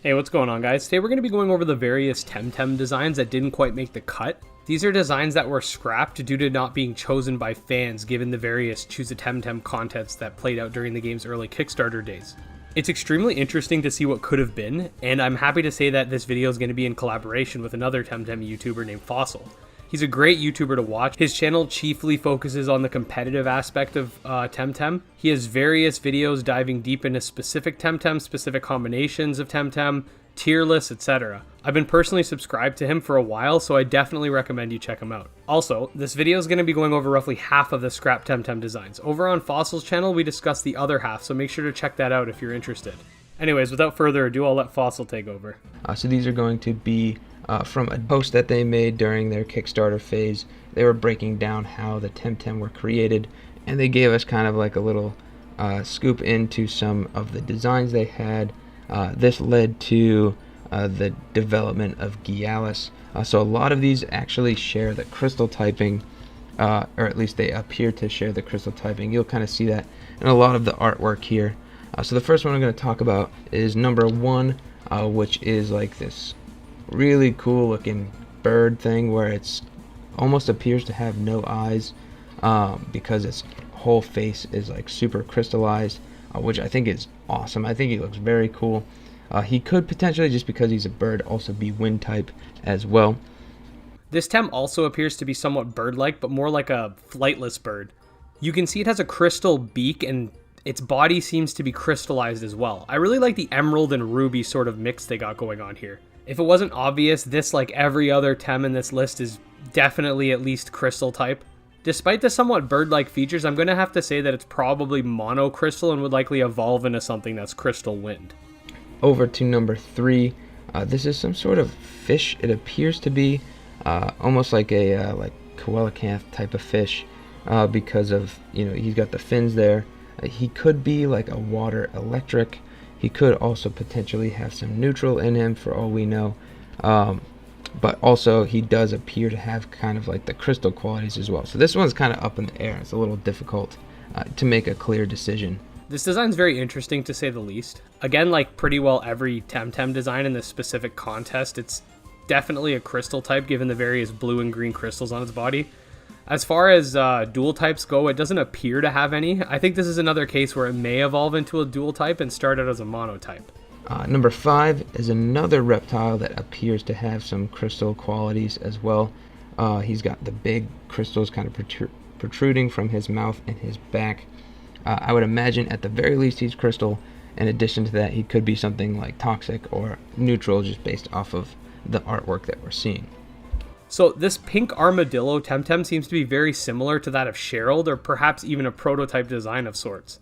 Hey, what's going on, guys? Today we're going to be going over the various Temtem designs that didn't quite make the cut. These are designs that were scrapped due to not being chosen by fans given the various Choose a Temtem contests that played out during the game's early Kickstarter days. It's extremely interesting to see what could have been, and I'm happy to say that this video is going to be in collaboration with another Temtem YouTuber named FQSSIL. He's a great YouTuber to watch. His channel chiefly focuses on the competitive aspect of Temtem. He has various videos diving deep into specific Temtem, specific combinations of Temtem, tier lists, etc. I've been personally subscribed to him for a while, so I definitely recommend you check him out. Also, this video is going to be going over roughly half of the scrap Temtem designs. Over on FQSSIL's channel, we discuss the other half, so make sure to check that out if you're interested. Anyways, without further ado, I'll let FQSSIL take over. So these are going to be from a post that they made during their Kickstarter phase. They were breaking down how the Temtem were created, and they gave us kind of like a little scoop into some of the designs they had. This led to the development of Gyalis. So a lot of these actually share the crystal typing, or at least they appear to share the crystal typing. You'll kind of see that in a lot of the artwork here. So the first one I'm going to talk about is number 1, which is like this really cool looking bird thing where it's almost appears to have no eyes, because its whole face is like super crystallized, which I think is awesome. I think he looks very cool. He could potentially, just because he's a bird, also be wind type as well. This Tem also appears to be somewhat bird-like, but more like a flightless bird. You can see it has a crystal beak, and its body seems to be crystallized as well. I really like the emerald and ruby sort of mix they got going on here. If it wasn't obvious, this, like every other Tem in this list, is definitely at least crystal type. Despite the somewhat bird-like features, I'm going to have to say that it's probably monocrystal and would likely evolve into something that's crystal wind. Over to number 3. This is some sort of fish. It appears to be almost like a like coelacanth type of fish, because of, he's got the fins there. He could be like a water electric. He could also potentially have some neutral in him, for all we know. But also he does appear to have kind of like the crystal qualities as well. So this one's kind of up in the air. It's a little difficult to make a clear decision. This design's very interesting, to say the least. Again, like pretty well every Temtem design in this specific contest, it's definitely a crystal type given the various blue and green crystals on its body. As far as dual types go, it doesn't appear to have any. I think this is another case where it may evolve into a dual type and start out as a monotype. Number 5 is another reptile that appears to have some crystal qualities as well. He's got the big crystals kind of protruding from his mouth and his back. I would imagine at the very least he's crystal. In addition to that, he could be something like toxic or neutral, just based off of the artwork that we're seeing. So this pink armadillo Temtem seems to be very similar to that of Sherald, or perhaps even a prototype design of sorts.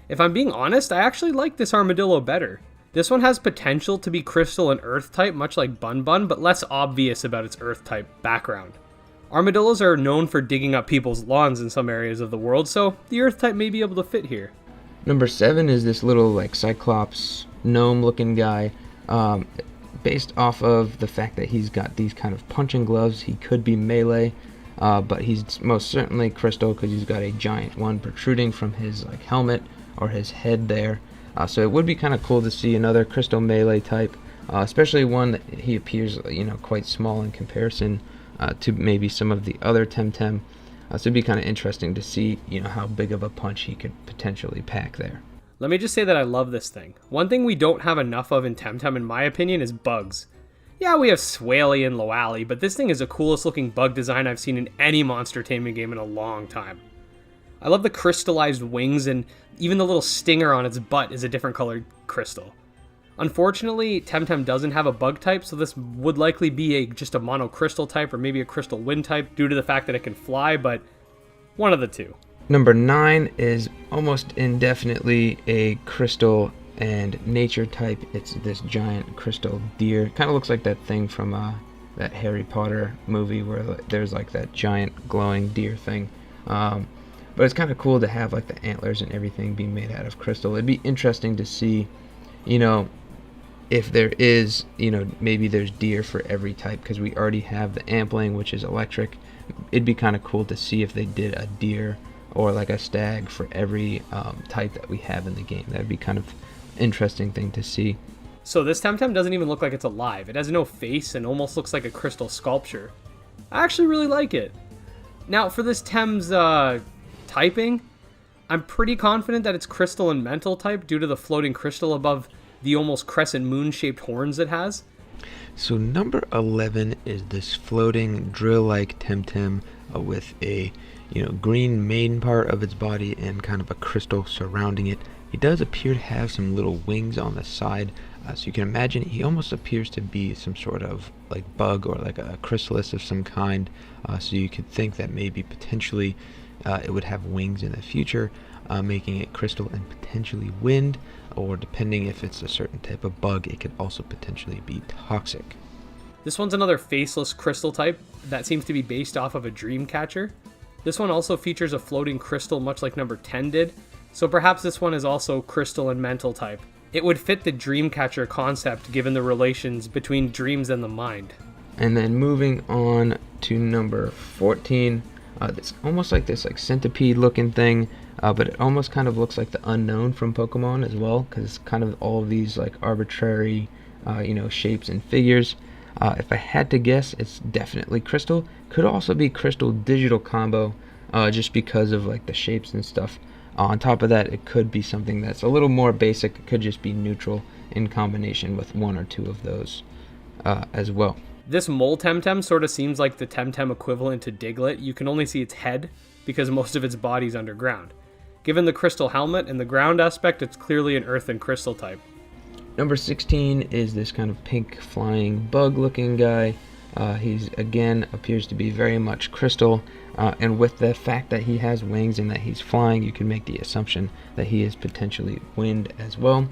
If I'm being honest, I actually like this armadillo better. This one has potential to be crystal and earth type, much like Bun Bun, but less obvious about its earth type background. Armadillos are known for digging up people's lawns in some areas of the world, so the earth type may be able to fit here. Number 7 is this little like Cyclops Gnome looking guy. Based off of the fact that he's got these kind of punching gloves, he could be melee, but he's most certainly crystal because he's got a giant one protruding from his like helmet or his head there. So it would be kind of cool to see another crystal melee type, especially one that he appears quite small in comparison to maybe some of the other Temtem. So it'd be kind of interesting to see how big of a punch he could potentially pack there. Let me just say that I love this thing. One thing we don't have enough of in Temtem, in my opinion, is bugs. Yeah, we have Wally and Wally, but this thing is the coolest looking bug design I've seen in any monster taming game in a long time. I love the crystallized wings, and even the little stinger on its butt is a different colored crystal. Unfortunately, Temtem doesn't have a bug type, so this would likely be just a monocrystal type or maybe a crystal wind type due to the fact that it can fly, but one of the two. Number 9 is almost indefinitely a crystal and nature type. It's this giant crystal deer. Kind of looks like that thing from that Harry Potter movie where there's like that giant glowing deer thing. But it's kind of cool to have like the antlers and everything be made out of crystal. It'd be interesting to see, if there is, maybe there's deer for every type, because we already have the Ampling, which is electric. It'd be kind of cool to see if they did a deer or like a stag for every type that we have in the game. That'd be kind of interesting thing to see. So this Temtem doesn't even look like it's alive. It has no face and almost looks like a crystal sculpture. I actually really like it. Now for this Tem's typing, I'm pretty confident that it's crystal and mental type due to the floating crystal above the almost crescent moon shaped horns it has. So number 11 is this floating drill-like Temtem with a green main part of its body and kind of a crystal surrounding it. He does appear to have some little wings on the side, so you can imagine he almost appears to be some sort of like bug or like a chrysalis of some kind, so you could think that maybe potentially it would have wings in the future, making it crystal and potentially wind, or depending if it's a certain type of bug, it could also potentially be toxic. This one's another faceless crystal type that seems to be based off of a dream catcher. This one also features a floating crystal much like number 10 did, so perhaps this one is also crystal and mental type. It would fit the dream catcher concept given the relations between dreams and the mind. And then moving on to number 14, it's almost like this like centipede looking thing, but it almost kind of looks like the unknown from Pokemon as well, because it's kind of all of these like arbitrary shapes and figures. If I had to guess, it's definitely crystal. Could also be crystal digital combo, just because of like the shapes and stuff. On top of that, it could be something that's a little more basic. It could just be neutral in combination with one or two of those as well. This mole Temtem sort of seems like the Temtem equivalent to Diglett. You can only see its head because most of its body's underground. Given the crystal helmet and the ground aspect, it's clearly an earth and crystal type. Number 16 is this kind of pink flying bug looking guy. He's again appears to be very much crystal, and with the fact that he has wings and that he's flying, you can make the assumption that he is potentially wind as well.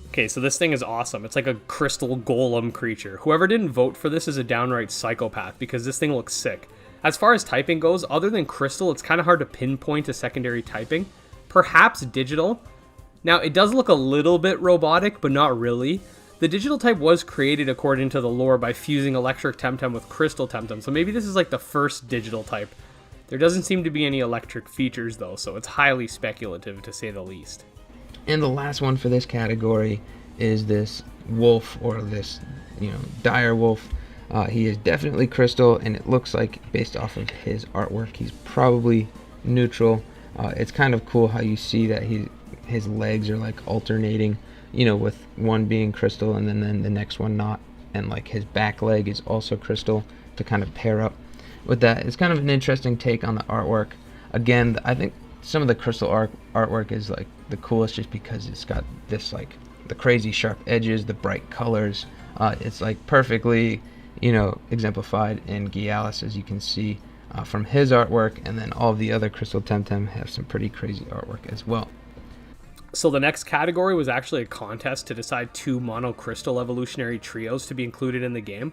Okay, so this thing is awesome. It's like a crystal golem creature. Whoever didn't vote for this is a downright psychopath because this thing looks sick. As far as typing goes, other than crystal, it's kind of hard to pinpoint a secondary typing. Perhaps digital. Now, it does look a little bit robotic, but not really. The digital type was created according to the lore by fusing electric Temtem with crystal Temtem, so maybe this is like the first digital type. There doesn't seem to be any electric features though, so it's highly speculative to say the least. And the last one for this category is this wolf, or this, dire wolf. He is definitely crystal, and it looks like, based off of his artwork, he's probably neutral. It's kind of cool how you see that his legs are like alternating, with one being crystal and then the next one not, and like his back leg is also crystal to kind of pair up with that. It's kind of an interesting take on the artwork. Again, I think some of the crystal artwork is like the coolest just because it's got this like the crazy sharp edges, the bright colors. It's like perfectly exemplified in Gialis, as you can see from his artwork, and then all of the other crystal Temtem have some pretty crazy artwork as well. So the next category was actually a contest to decide 2 monocrystal evolutionary trios to be included in the game.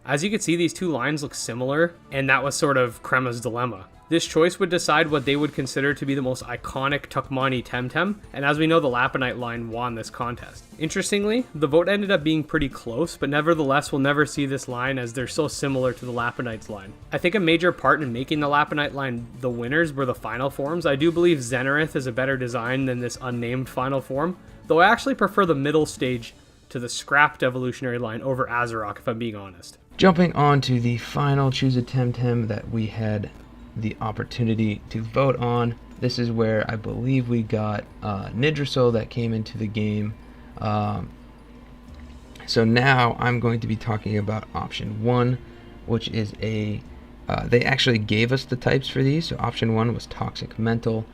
As you can see, these 2 lines look similar, and that was sort of Crema's dilemma. This choice would decide what they would consider to be the most iconic Tukmani Temtem, and as we know, the Lapunite line won this contest. Interestingly, the vote ended up being pretty close, but nevertheless we'll never see this line as they're so similar to the Lapunite's line. I think a major part in making the Lapunite line the winners were the final forms. I do believe Xenarith is a better design than this unnamed final form, though I actually prefer the middle stage to the scrapped evolutionary line over Azeroth, if I'm being honest. Jumping on to the final Choose a Temtem that we had the opportunity to vote on. This is where I believe we got Nidrasil that came into the game. So now I'm going to be talking about option 1, which is they actually gave us the types for these. So option 1 was toxic mental.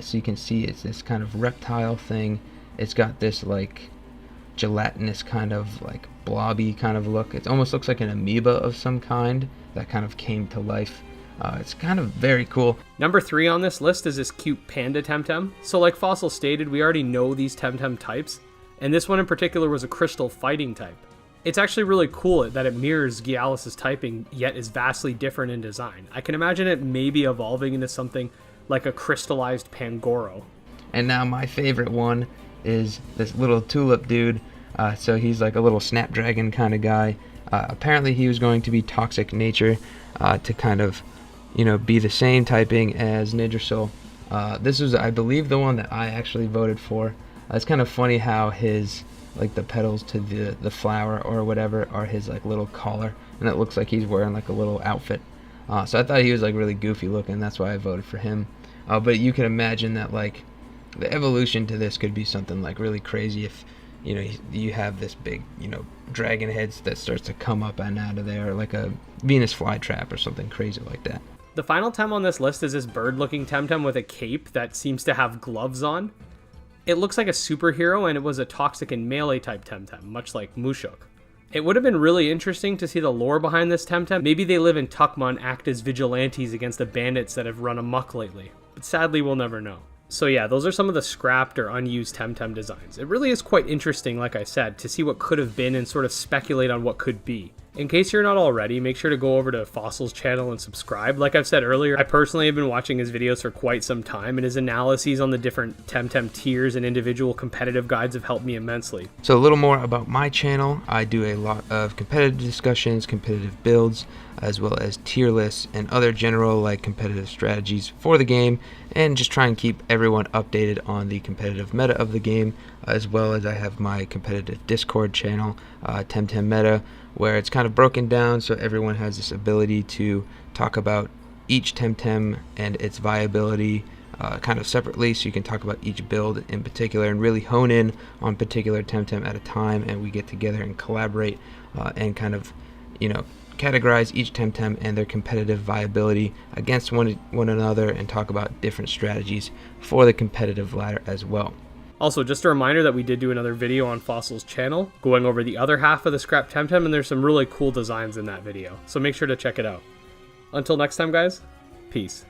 So you can see it's this kind of reptile thing. It's got this like gelatinous kind of like blobby kind of look. It almost looks like an amoeba of some kind that kind of came to life. It's kind of very cool. Number 3 on this list is this cute panda Temtem. So like Fossil stated, we already know these Temtem types, and this one in particular was a crystal fighting type. It's actually really cool that it mirrors Gialis' typing, yet is vastly different in design. I can imagine it maybe evolving into something like a crystallized Pangoro. And now my favorite one is this little tulip dude. So he's like a little snapdragon kind of guy. Apparently he was going to be toxic nature to kind of be the same typing as Nidrasil. This was, I believe, the one that I actually voted for. It's kind of funny how his like the petals to the flower or whatever are his like little collar, and it looks like he's wearing like a little outfit. So I thought he was like really goofy looking. That's why I voted for him. But you can imagine that like the evolution to this could be something like really crazy if you have this big dragon head that starts to come up and out of there, like a Venus flytrap or something crazy like that. The final Tem on this list is this bird-looking Temtem with a cape that seems to have gloves on. It looks like a superhero, and it was a toxic and melee type Temtem, much like Mushuk. It would have been really interesting to see the lore behind this Temtem. Maybe they live in Tuckma and act as vigilantes against the bandits that have run amok lately. But sadly, we'll never know. So yeah, those are some of the scrapped or unused Temtem designs. It really is quite interesting, like I said, to see what could have been and sort of speculate on what could be. In case you're not already, make sure to go over to Fossil's channel and subscribe. Like I've said earlier, I personally have been watching his videos for quite some time, and his analyses on the different Temtem tiers and individual competitive guides have helped me immensely. So a little more about my channel. I do a lot of competitive discussions, competitive builds, as well as tier lists and other general like competitive strategies for the game, and just try and keep everyone updated on the competitive meta of the game, as well as I have my competitive Discord channel, Temtem Meta, where it's kind of broken down so everyone has this ability to talk about each Temtem and its viability kind of separately, so you can talk about each build in particular and really hone in on particular Temtem at a time, and we get together and collaborate and kind of categorize each Temtem and their competitive viability against one another and talk about different strategies for the competitive ladder as well. Also, just a reminder that we did do another video on Fossil's channel going over the other half of the scrap Temtem, and there's some really cool designs in that video, so make sure to check it out. Until next time, guys, peace.